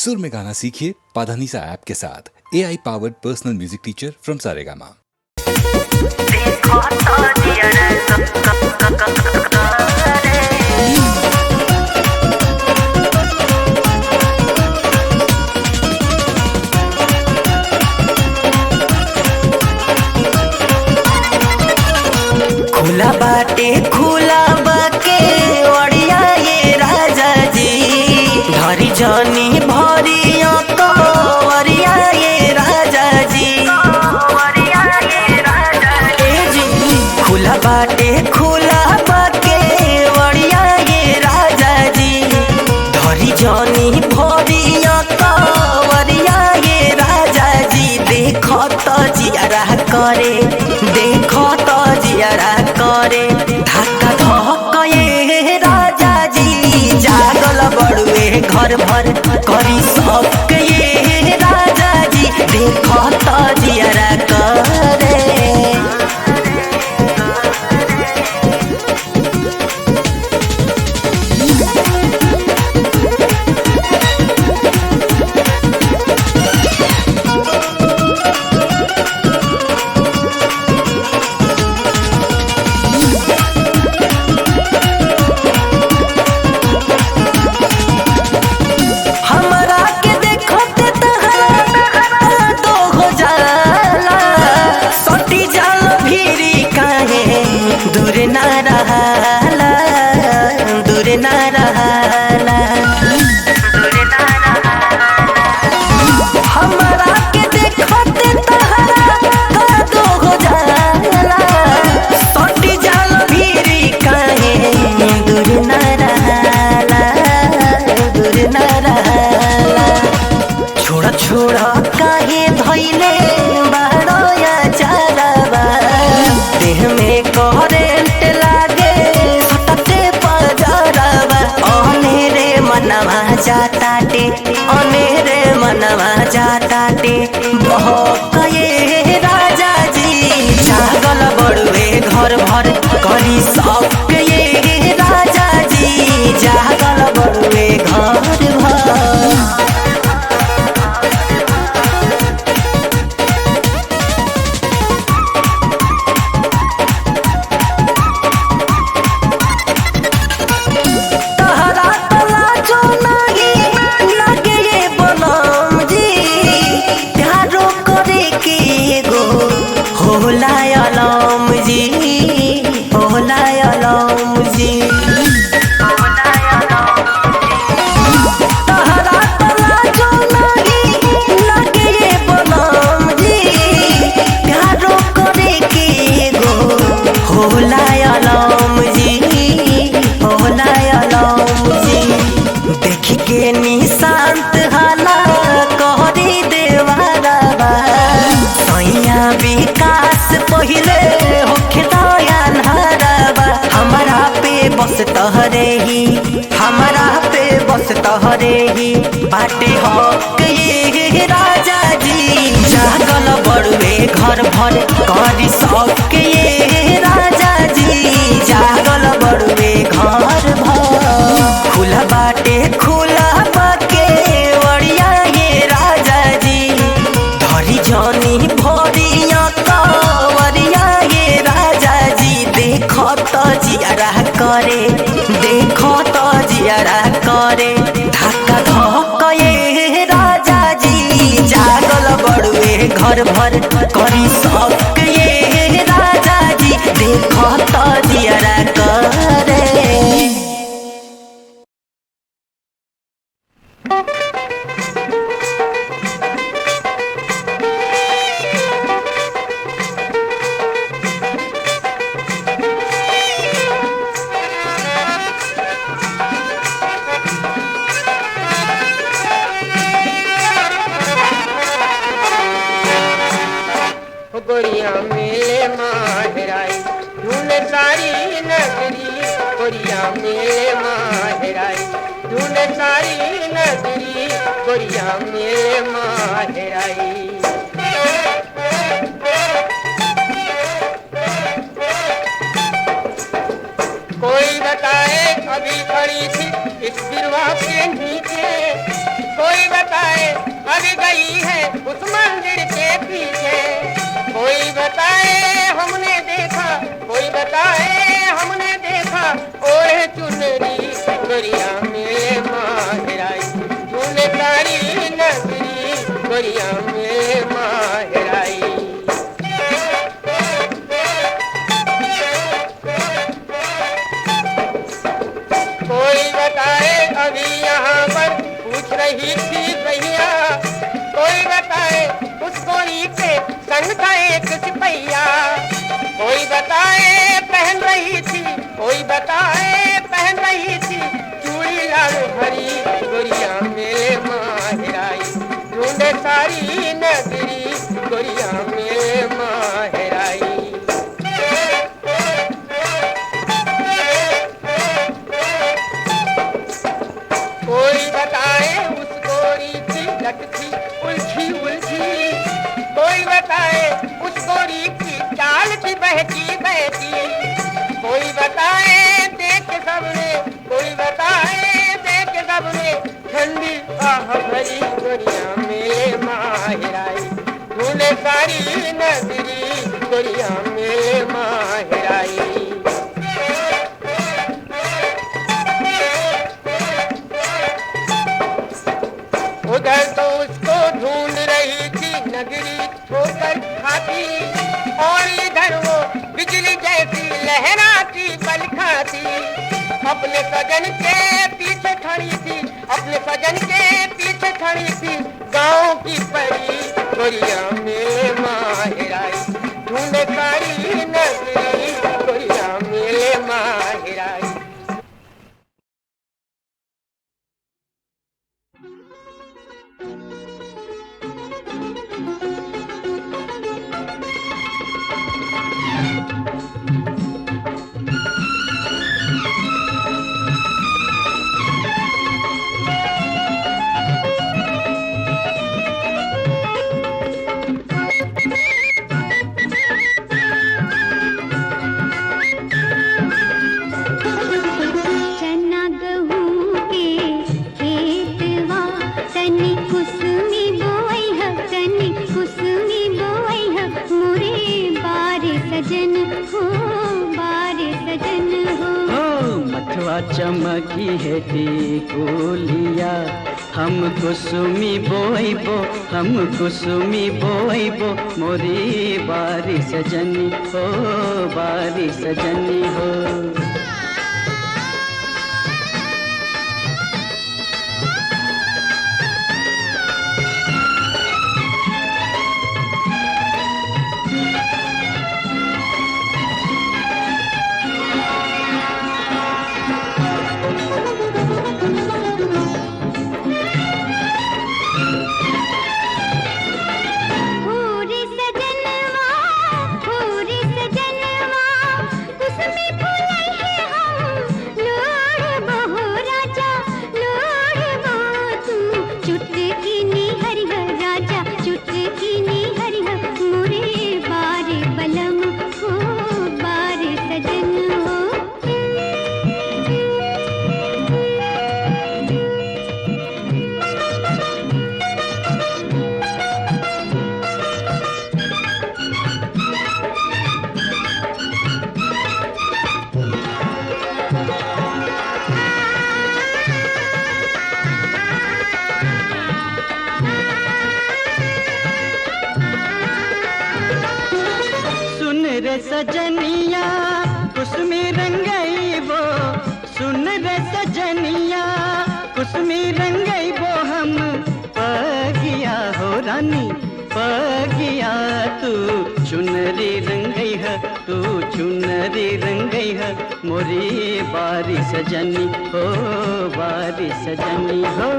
सुर में गाना सीखिए पाधानीसा ऐप के साथ। AI powered personal music teacher from Saregama. खुला बाटे खुला बाके ओड़िया ये राजा जी धरी जनी भरिया कवरिया ये राजा जी ए जी खुला बाटे खुला बाके ओड़िया ये राजा जी धरी जनी भरिया कवरिया ये राजा जी देखो तो जियारा करे देखो तो जियारा करे धक्का धक्का ये राजा जी जागल बड़ुए घर भर करी सबके ये राजा जी देखो तो जियारा करे। दूर ना रहला दूर ना रहला हमरा के देखते तहरा कादो हो जाला सटी जाल भीरी काहे दूर ना रहला दूर ना रहला छोड़ा छोड़ा काहे भइले बाड़ोया चारावा देह में करेंट लागे सटते पजरवा अनेरे मनवा जाताटे अनेरे मनवा जाताटे बहके राजा जी जागल बड़ुए घर भर करी सबके ये राजा जी जागल बड़ुए घर भर। होलायलम जी होलायलम जी तहरा तला जो नहीं लगे बलम जी प्यारो करे के गो होलायलम जी होलायलम जी देख के निशांत हाला कहरी देवारा सैया विकास पहिले होखे दयान हरबा हमरा पे बस तहरे ही हमरा पे बस तहरे ही बाटे हक ये राजा जी जागल बड़ुए घर भर करी सबके ये राजा जी जागल बड़ुए घर भर खुला बाटे खुला बाके ओड़िया ये राजा जी धरी जनी भरिया कवरिया ये राजा जी देखो तो जियारा करे देखो तो जियारा करे धक्का धक्का ये राजा जी जागल बड़ुए घर भर करी सबके ये राजा जी देखो तो जियारा करे। गोरिया मेले माहराई ढूंढे सारी नगरी गोरिया मेले माहराई ढूंढे सारी नगरी गोरिया मेले माहराई। कोई बताए अभी खड़ी थी इस गिरवा के नीचे कोई बताए भाग गई है उस मंदिर के पीछे। कोई बताए हमने देखा, कोई बताए हमने देखा, ओढ़े चुनरी गोरिया मेरे माहिराई, तूने तारी नगरी गोरिया मेरे माहिराई। कोई बताए अभी यहाँ पर पूछ रही थी भैया, कोई बताए उस गोरी के संग था एक सिपहिया। कोई बताए पहन रही थी, कोई बताए पहन रही थी, चूड़ी लाल भरी गोरिया मेरे माहिराई, ढूंढे सारी नगरी गोरिया मेरे माहिराई। कोई बताए उस गोरी की लटकी उलझी उलझी, कोई बताए उस गोरी की चाल की बहकी बहकी। कोई बताए देख सबने, कोई बताए देख सबने, ठंडी आह भरी गोरिया मेरे माहिराई, तूने सारी नगरी गोरिया मेरे माहिराई। उधर तो उसको ढूंढ रही थी नगरी ठोकर खाती, और इधर वो बिजली जैसी लहराती बल खाती। अपने सजन के पीछे खड़ी थी, अपने सजन के पीछे खड़ी थी, गाँव की परी गोरिया मेरे माहिराई, ढूंढे सारी नगरी गोरिया मेरे माहिराई। चमकी है टिकुलिया, हम कुसुमी बोइबो, हम कुसुमी बोइबो, मोरी बारी सजनी हो, बारी सजनी हो। सजनिया कुसमी रंगई वो, सुन रे सजनिया कुसमी रंगई वो, हम पगिया हो रानी पगिया, तू चुनरी रंगई है, तू चुनरी रंगई है, मोरी बारी सजनी हो, बारी सजनी हो।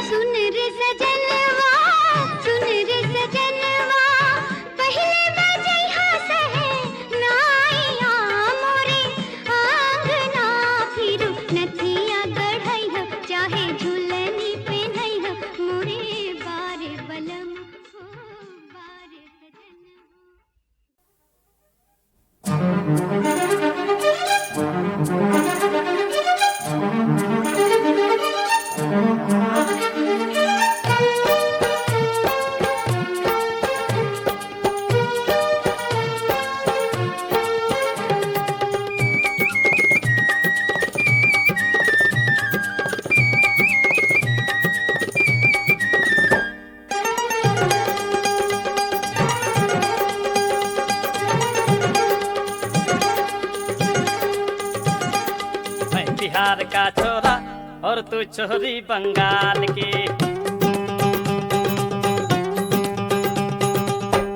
सुन रे सजनवा, पहले बजैहा बिहार का छोरा और तू छोरी बंगाल की।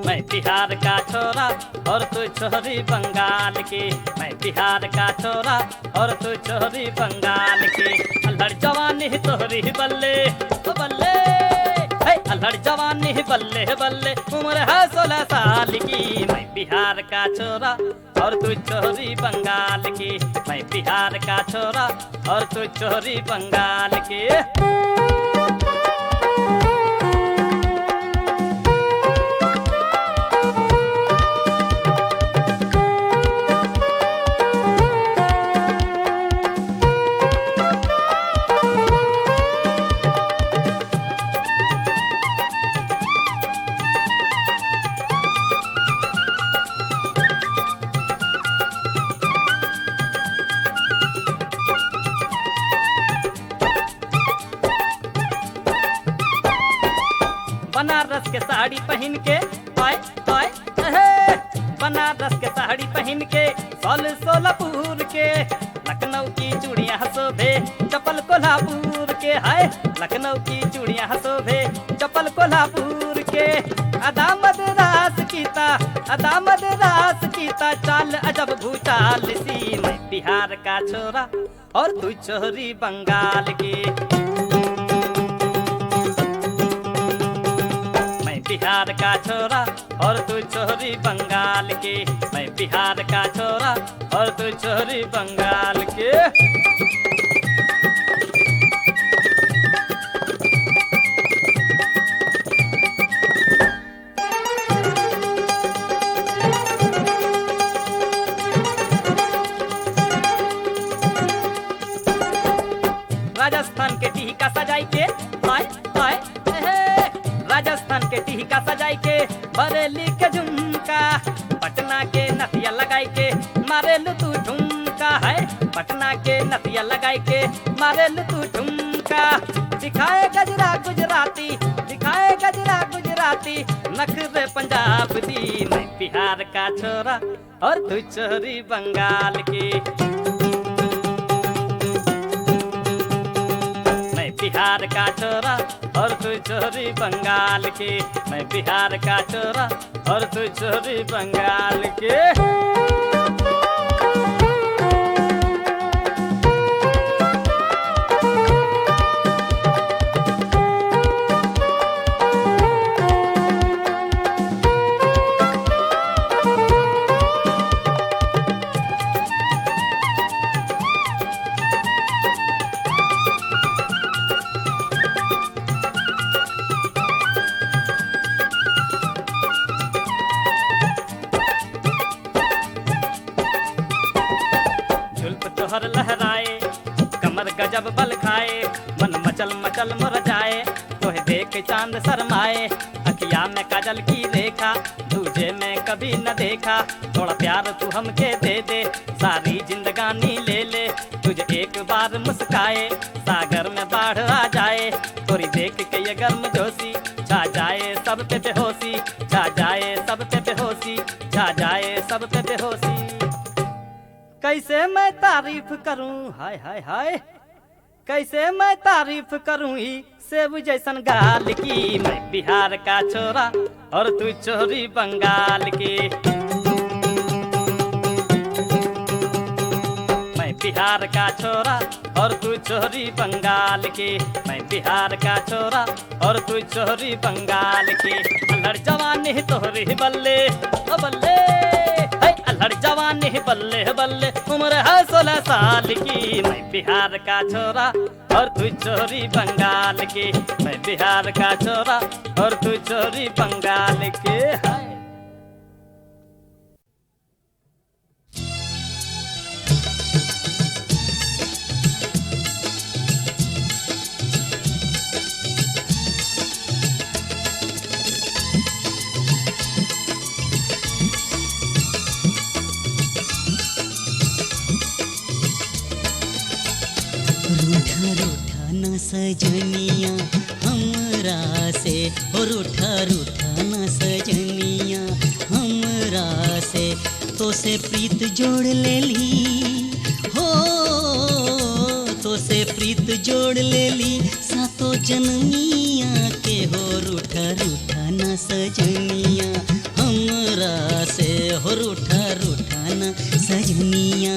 मैं बिहार का छोरा और तू छोरी बंगाल की। मैं बिहार का छोरा और तू छोरी बंगाल की। अल्हड़ जवानी तोहरी बल्ले ओ बल्ले, अल्हड़ जवानी बल्ले बल्ले, उम्र है 16 साल की। मैं बिहार का छोरा और तू छोरी बंगाल की। मैं बिहार का छोरा और तू छोरी बंगाल की। बनारस के साड़ी पहन के आए आए, बनारस के साड़ी पहन के सोलापुर के, लखनऊ की चूड़ियां शोभे चपल कोल्हापुर के। हाय लखनऊ की चूड़ियां शोभे चपल कोल्हापुर के। अदा मद्रास कीता चाल अजब भूचाल सी। मैं बिहार का छोरा और तू छोरी बंगाल की। बिहार का छोरा और तू छोरी बंगाल की। मैं बिहार का छोरा और तू छोरी बंगाल की। राजस्थान के टीका सजाई के आए आए, राजस्थान के टीका सजाई के, बरेली के झुमका, पटना के नथिया लगाई के मारेलू तू ठुमका। है पटना के नथिया लगाई के मारेलू तू ठुमका। दिखाए गजरा गुजराती, दिखाए गजरा गुजराती, नखरे पंजाब दी। मैं बिहार का छोरा और तू छोरी बंगाल की। बिहार का छोरा और तू छोरी बंगाल की। मैं बिहार का छोरा और तू छोरी बंगाल की। तोहर लहराए कमर गजब बल खाए, मन मचल मचल मुर जाए, तोहे देख चांद शर्माए। अखिया में काजल की रेखा तुझे मैं कभी न देखा, थोड़ा प्यार तू हमके दे दे, सारी जिंदगानी ले ले। तुझे एक बार मुस्काए सागर में बाढ़ आ जाए, तोरी देख के ये गर्म जोशी छा जाए सब पे बेहोशी, छा जाए सब पे बेहोशी, छा जाए सब पे बेहोशी। कैसे मैं तारीफ करूं हाय हाय हाय, कैसे मैं तारीफ करूं ही सेब जैसन गाल की। मैं बिहार का छोरा और तू छोरी बंगाल की। मैं बिहार का छोरा और तू छोरी बंगाल की। मैं बिहार का छोरा और तू छोरी बंगाल की। अल्हड़ जवानी तोहरी बल्ले ओ बल्ले, अल्हड़ जवानी बल्ले बल्ले, उम्र है 16 साल की। मैं बिहार का छोरा और तू छोरी बंगाल की। मैं बिहार का छोरा और तू छोरी बंगाल की। हाय रूठा रूठा न सजनिया हमरा से, हो रूठा रूठा न सजनिया हमरा से, तो से प्रीत जोड़ ले ली हो, तो से प्रीत जोड़ लेली सातो जन्मिया के हो रूठा रूठा न सजनिया हमरा से हो रूठा रूठा न सजनिया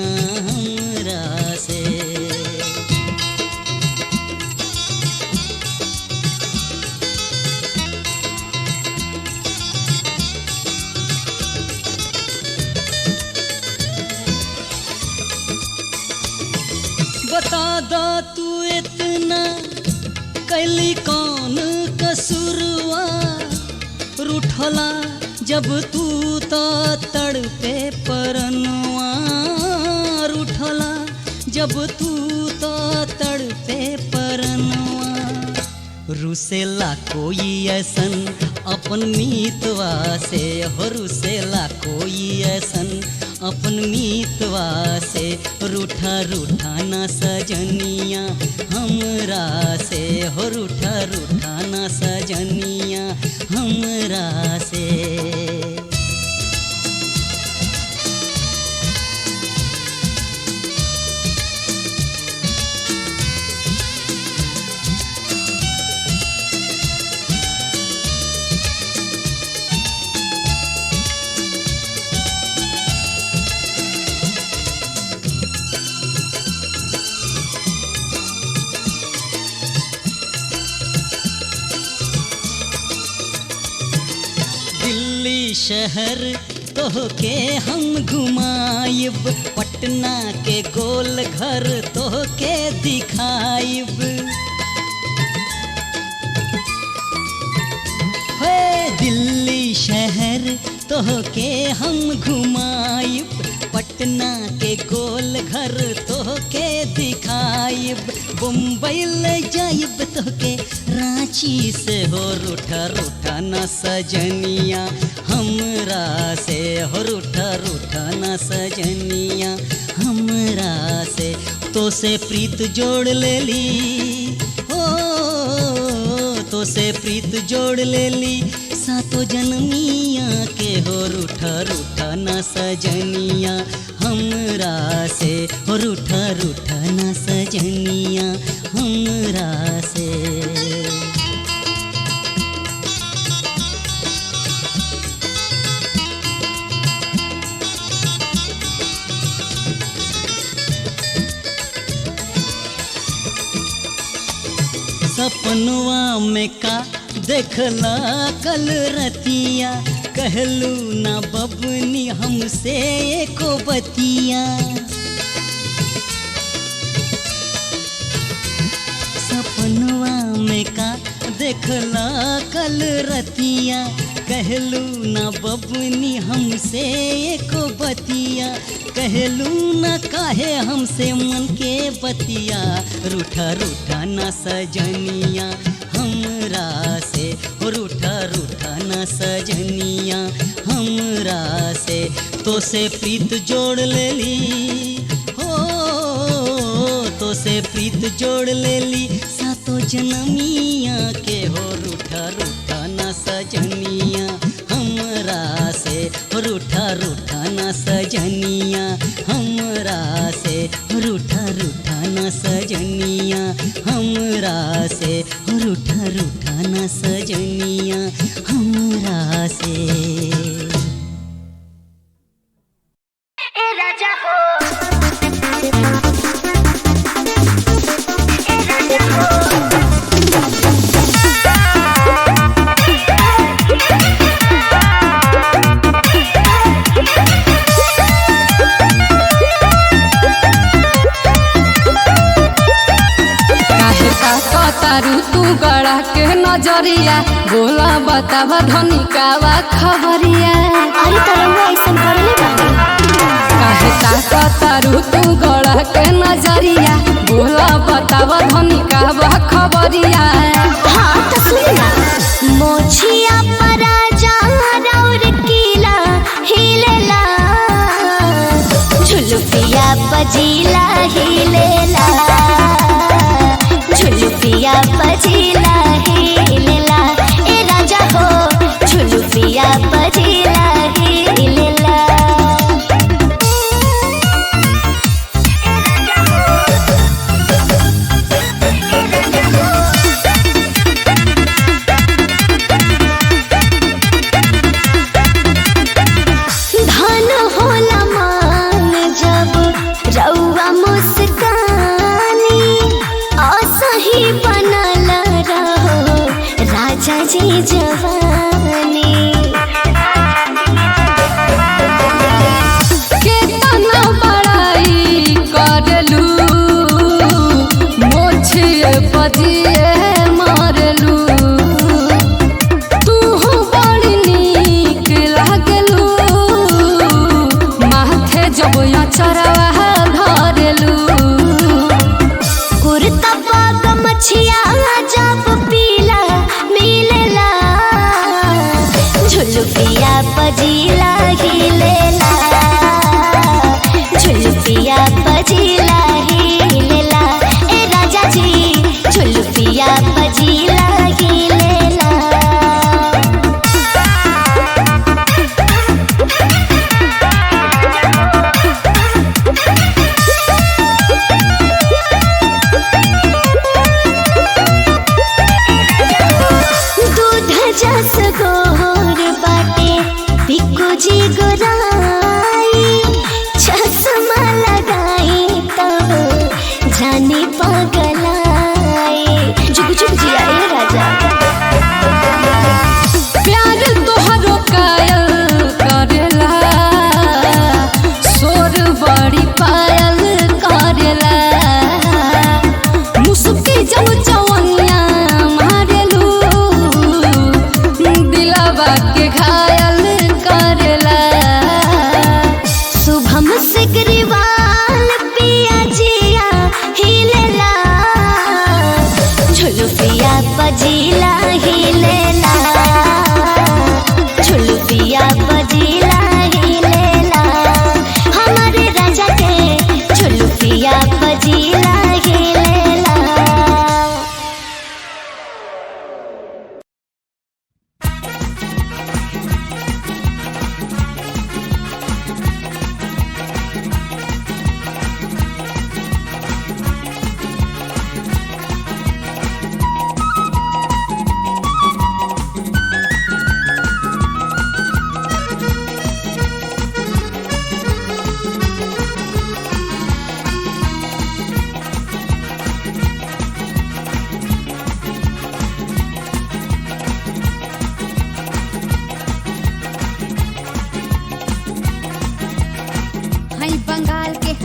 हमरा से। बता दा तू इतना कैली कौन कसूरवा रूठला जब तू तो तड़पे परनवा रूठला जब तू तो तड़पे परनवा रुसेला कोई ऐसन अपन मीतवा से हो रुसेला कोई ऐसन अपन मीतवा से रूठा रूठा न सजनिया हमरा से हो रूठा रूठा न सजनिया हमरा से। दिल्ली शहर तोहके हम घुमाइब पटना के गोल घर तोहके दिखाइब हे दिल्ली शहर तोहके हम घुमाइब पटना के गोल घर तोहके दिखाइब बम्बई ले जाइब तोहके रांची से हो रूठा रूठा न सजनिया हमरा से हो रूठा रूठा न सजनिया हमरा से। तो से प्रीत जोड़ लेली हो तो से प्रीत जोड़ लेली सातो जन्मिया के हो रूठा रूठा न सजनिया हमरा से हो रूठा रूठा न सजनिया हमरा से। सपनवा में का देखला कल रतिया कहलू ना बबनी हमसे एको बतिया सपनवा में का देखला कल रतिया कहलू ना बबनी हमसे एको बतिया कहलू ना काहे हमसे मन के बतिया रूठा रूठा न सजनिया हमरा से हो रूठा रूठा न सजनिया हमरा से। तो से प्रीत जोड़ लेली हो तो से प्रीत जोड़ लेली सातो जन्मिया के हो रूठा रूठा न सजनिया हमरा से हो रूठा रूठा न सजनिया हमरा से हो रूठा रूठा न सजनिया हमरा से हो रूठा रूठा न सजनिया हमरा से। तारू तू गड़ा के नजरिया बोला बतावा धनिकावा खबरिया अरे तरंगा ऐसा करले काहे तारू तू गड़ा के नजरिया बोला बतावा धनिकावा खबरिया। हाँ तो सुन ना मोछिया परा जा राउर कीला हिलेला झुलुपिया बजीला हिलेला झुलुपिया बजीला हिलेला ए राजा हो झुलुपिया बजीला हिलेला।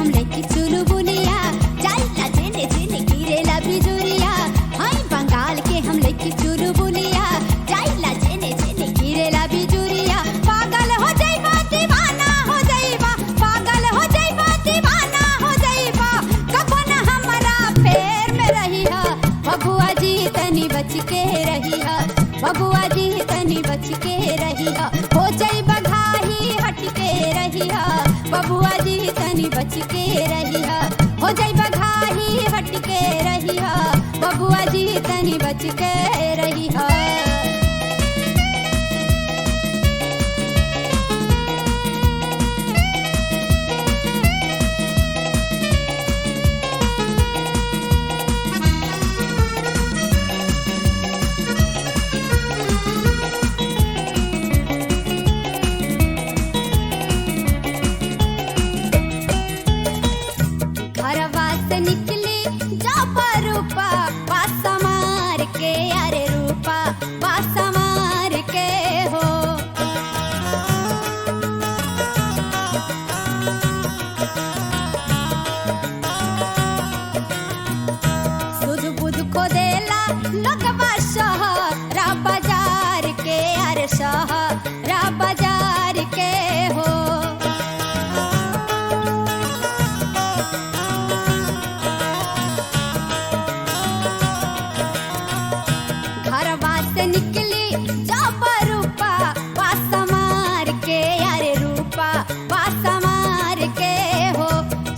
हम लइकी चुलबुलिया जाइला जेने जेने गिरेला बिजुरिया हाय बंगाल के हम लइकी चुलबुलिया जाइला जेने जेने गिरेला बिजुरिया पागल हो जाइबा दीवाना हो जाइबा पागल हो जाइबा दीवाना हो जाइबा कबन हमरा फेर में रही हा बबुआ जी तनी बच के रही हा बबुआ जी तनी बच के रही हा हो जाइबा घाही हट के रही हा बबुआ जी तनी बच के रही हा हो जाइबा घाही हट के रही हा बबुआ जी तनी बच के रही हा घरवा से निकली जापा रूपा पासा मार के अरे रूपा पासा मार के हो सुध बुध को देला लगवा शहरा बाजार के अरे शहरा बाजार के हो घरवा से निकली जापा रूपा पासा मार के अरे रूपा पासा मार के हो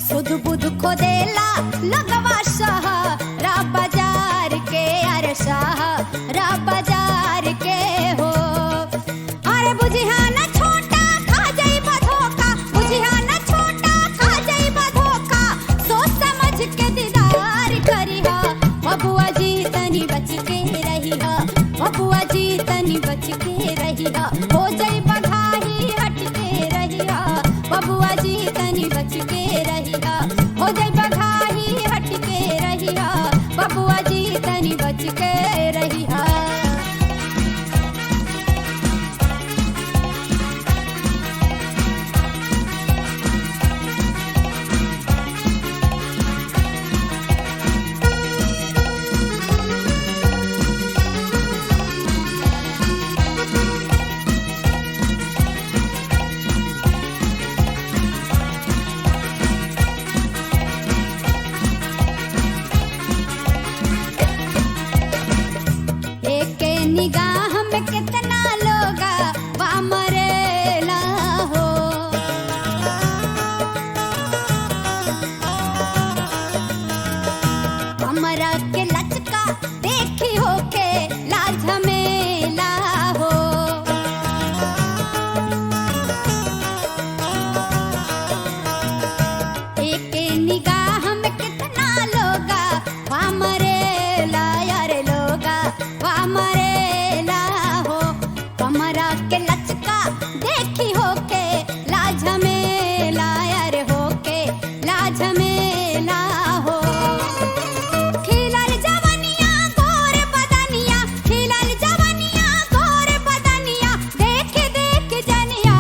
सुध बुध को देला लगवा शहरा बाजार के अरे शहरा बाजार के हो अरे बुझिया न छोटा खा जाइबा धोखा बुझिया न छोटा खा जाइबा धोखा सोच समझ के दीदार करी हा बबुआ जी तनी बच के रही हा बबुआ जी तनी बच के रही हा हो जाइबा घाही हट के रही हा बबुआ जी तनी बच के रही हा हो जाइबा घाही हट के रही हा बबुआ जी तनी बच के रही हा एक निगाह में कितना लोगा वामरेला हो हमरा के लचका देखी हो के लाज मेला हो एक निगाह में कितना लोगा वामरेला यार लोगा वामरेला हो कमरा के लचका देखी हो के लाज मेला यार हो के लाज मेला हो खिलल जवनिया गोर बदनिया खिलल जवनिया गोर बदनिया देख देख जनिया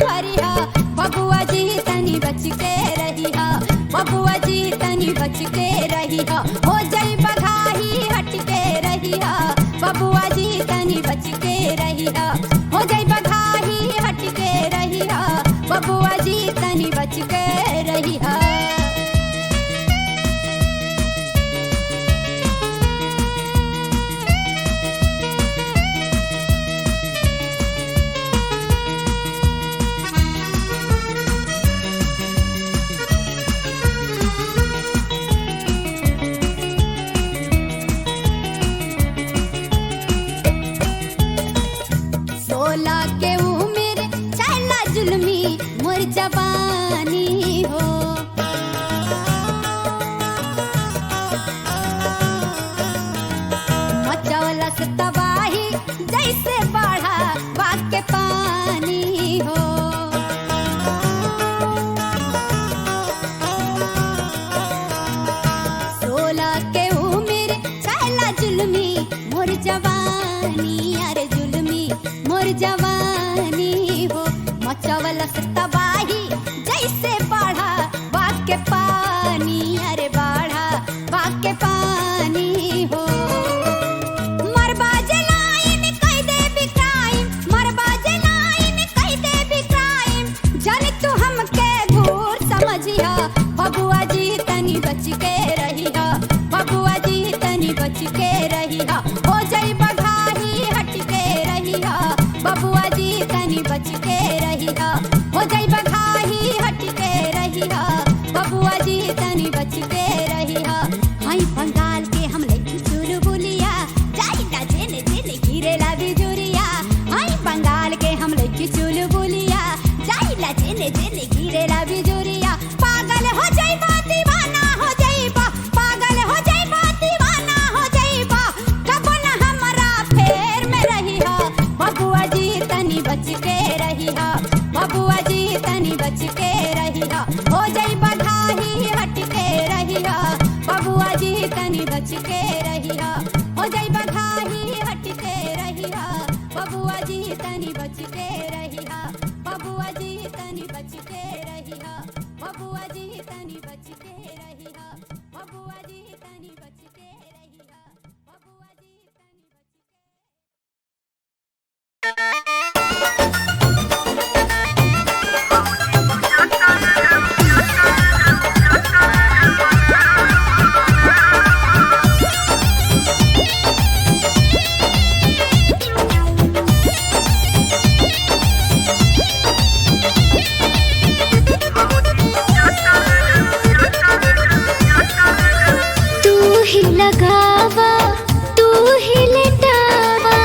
भरिया बबुआ जी तनी बच के रही हा बबुआ जी तनी बच के रही हा हो जाइबा घाही हट के रही हा बबुआ जी तनी बच के रही हा हो जाइबा घाही हट के रही हा बबुआ जी तनी बच के रही हा जवानी हो मचौलस तबाही जैसे बढ़ा बाके पानी हो सोलह के उम्र छैला जुल्मी मोर जवानी अरे जुल्मी मोर जवानी हो मचौलस तबाही जैसे बढ़ा के पानी, अरे बाढ़ा बाके पानी हो। मरबा जलाइन कई दे भी क्राइम, मरबा जलाइन कई दे भी क्राइम। जाने तू हमके घूर समझिया, बबुआ जी तनी बच के रहिया, बबुआ जी तनी बच के रहिया। हो जाई बघाही हट के रहिया, बबुआ जी तनी बच के रहिया। हो जाई बघाही हट के रहिया, बबुआ जी तनी बच के रहिया। हई बंगाल के हम लेके चुलबुलिया, जाई ना जेने जेने गिरेला बिजुरिया। हई बंगाल के हम लेके चुलबुलिया, जाई ना जेने जेने गिरेला बिजुरिया। पागल हो जाइबा दीवाना हो जाइबा, पागल हो जाइबा दीवाना हो जाइबा। कबो न हमरा फेर में रहिया, बबुआ जी तनी बच के रहिया, बबुआ जी तनी बच के रहिया। हो जाइबा घाही हट के रहिया, बबुआ जी तनी बच के रहिया। हो जाइबा घाही हट के रहिया, बबुआ जी तनी बच के रहिया, बबुआ जी तनी बच के रहिया, बबुआ जी तनी बच के रहिया, बबुआ जी तनी बच के रहिया, बबुआ जी तनी तू ही लगावा, तू ही लेटावा,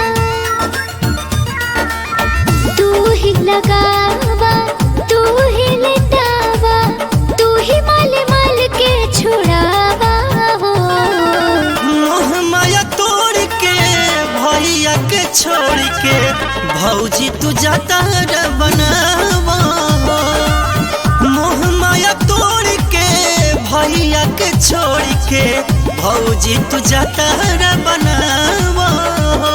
तू ही लगावा, तू ही लेटावा, तू ही माल माल के छुड़ावा हो। मोह माया तोड़ के भैया के छोड़ के भौजी तू जाता रे बनावा हो। मोह माया तोड़ के भैया के छोड़ के भौजी तू जाता रे बनावा हो।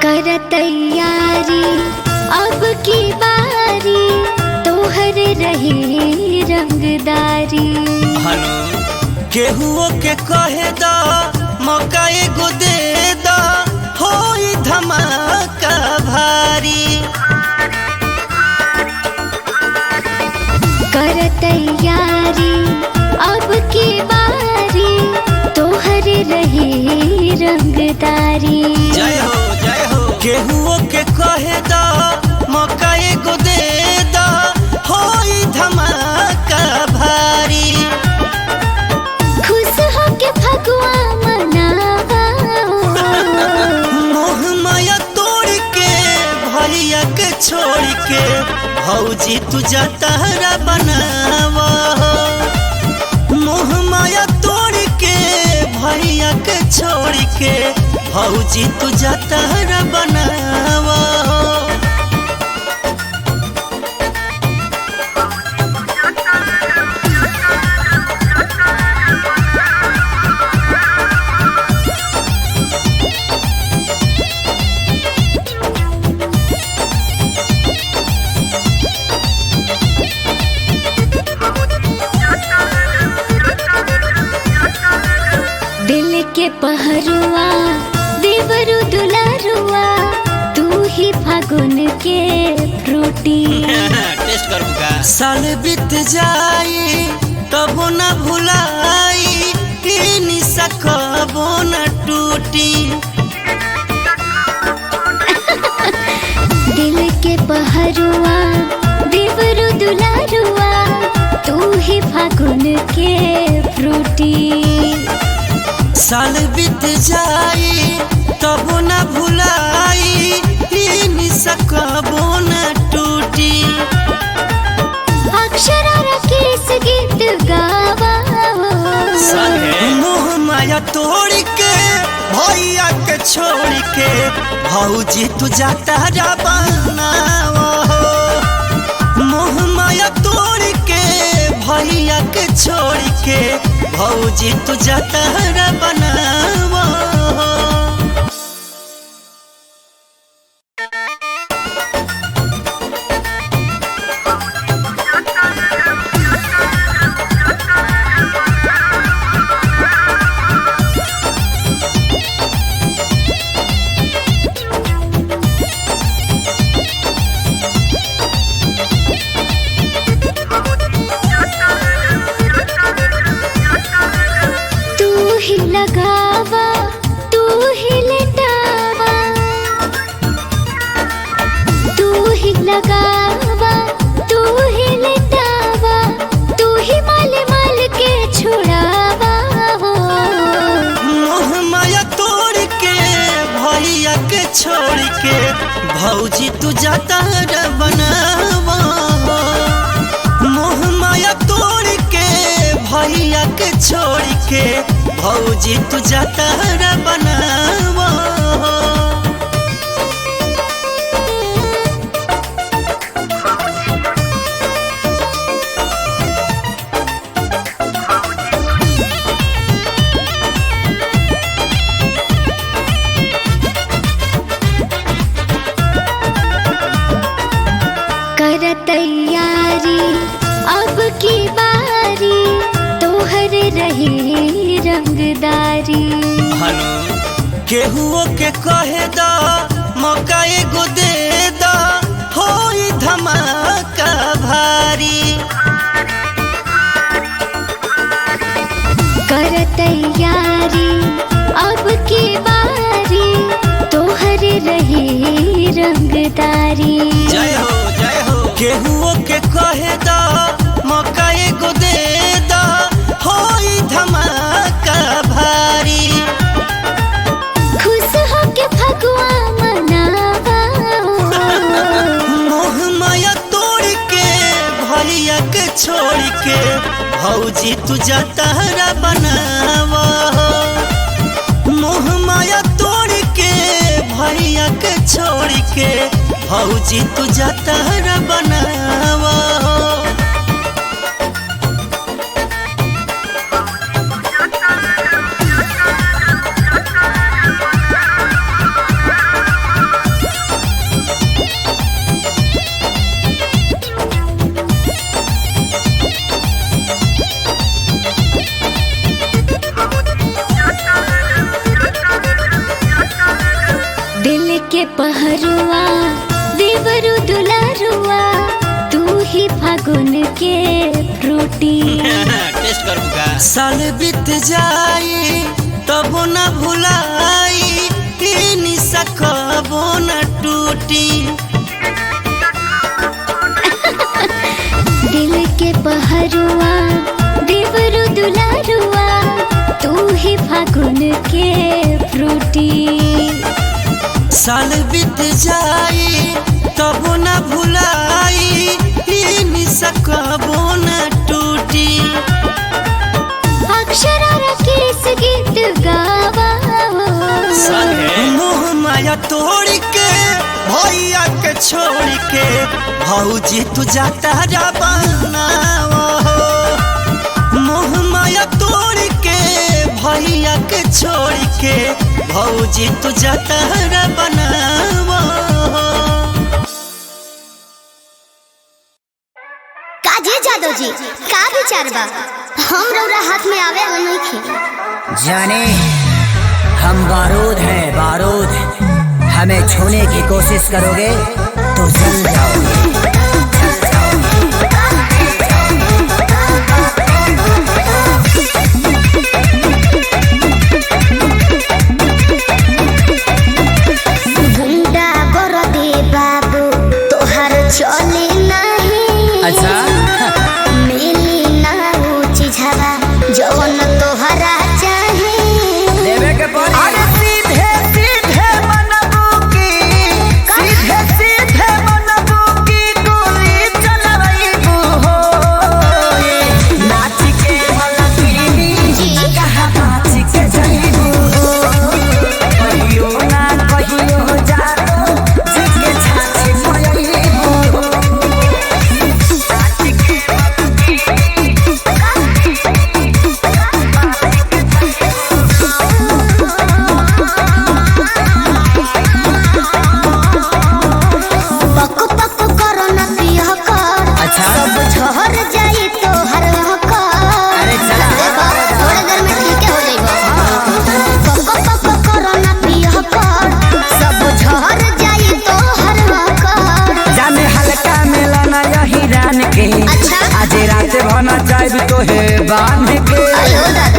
कर तैयारी अब की बारी, तोहर रही रंगदारी। हनु केहुओ के कहे दा मौका एगो दे दा, होई धमाका भारी। कर तैयारी अब की बारी, तोहर रही रंगदारी। जय हो जय हो। केहुओ के कहे दा मौका एगो दे दा, होई धमाका भारी। खुश हो के फगुआ मनावा हो। मोह माया तोड़ के भैया के छोड़ के भौजी तू जाता रे बनावा हो। मोह माया तोड़ के भैया के छोड़ के भौजी तू जाता रे बनावा हो। दिल के पहरुआ देवरु दुलारुआ, तू ही फागुन के फ्रूटी। टेस्ट कर बुका। साल बीत जाई तब न भुलाई, निशा कबो न टूटी। दिल के पहरुआ देवरु दुलारुआ, तू ही फागुन के फ्रूटी। साल बीत जाई तब न भुलाई, निशा कबो न टूटी। अक्षरा राकेश गीत गावा हो। मोह माया तोड़ के भैया के छोड़ के भौजी तू जाता रा बनावा हो। भौजी तू जतरा बनावा लगावा तू ही लेटावा तू ही लगावा तू ही लेटावा तू ही माल माल के छुड़ावा मोह माया तोड़ के भैया के छोड़ के भौजी तू जतरा बनावा मोह माया तोड़ के भैया के छोड़ के भौजी तू जतरा बनावा कर तैयारी अब की बारी तोहर रही रंगदारी केहुओ के कहे दा मौका एगो दे दा होई धमाका भारी कर तैयारी अब की बारी तोहर रही रंगदारी जय हो केहुओ के कहे दा मौका एगो दे दा होई धमाका भारी खुश हो के फगुआ मनावा मोह माया तोड़ के भैया के छोड़ के भौजी तू जतरा बनावा मोह माया तोड़ के भैया के छोड़ के भौजी तू जतरा बनावा दिल के पहरुआ देवरु दुलारुआ तू ही फागुन के फ्रूटी टेस्ट करूँगा साल बीत जाई तब न भुलाई निशा कबो न टूटी दिल के पहरुआ देवरु दुलारुआ तू ही फागुन के फ्रूटी साल बीत जाई तब न भुलाई निशा कबो न टूटी अक्षरा राकेश गीत गावा मोह माया तोड़ के भैया के छोड़ के भौजी तू जतरा बनावा मोह माया तोड़ के भैया के छोड़ के भौजी तू जतरा बनावा काजी जादव जी का विचार बा हम रौरा हाथ में आवे वाला नहीं थे जाने हम बारूद हैं बारूद हमें छूने की कोशिश करोगे तो जल जाओगे गुंडा कर दे बाबू तोहर चले नहीं अच्छा मिली ना ऊंची झरा जवन तोहरा चाहे देवे के पड़ी अरे सीधे सीधे मनबू की सीधे सीधे मनबू की गोली चलवैबू हो नाच के मलकीनी कहाँ नाच के जईबू हो कहियो ना कहियो जानो जिसके छाछी मोयईबू हो नाच बांध के अरे हो दादा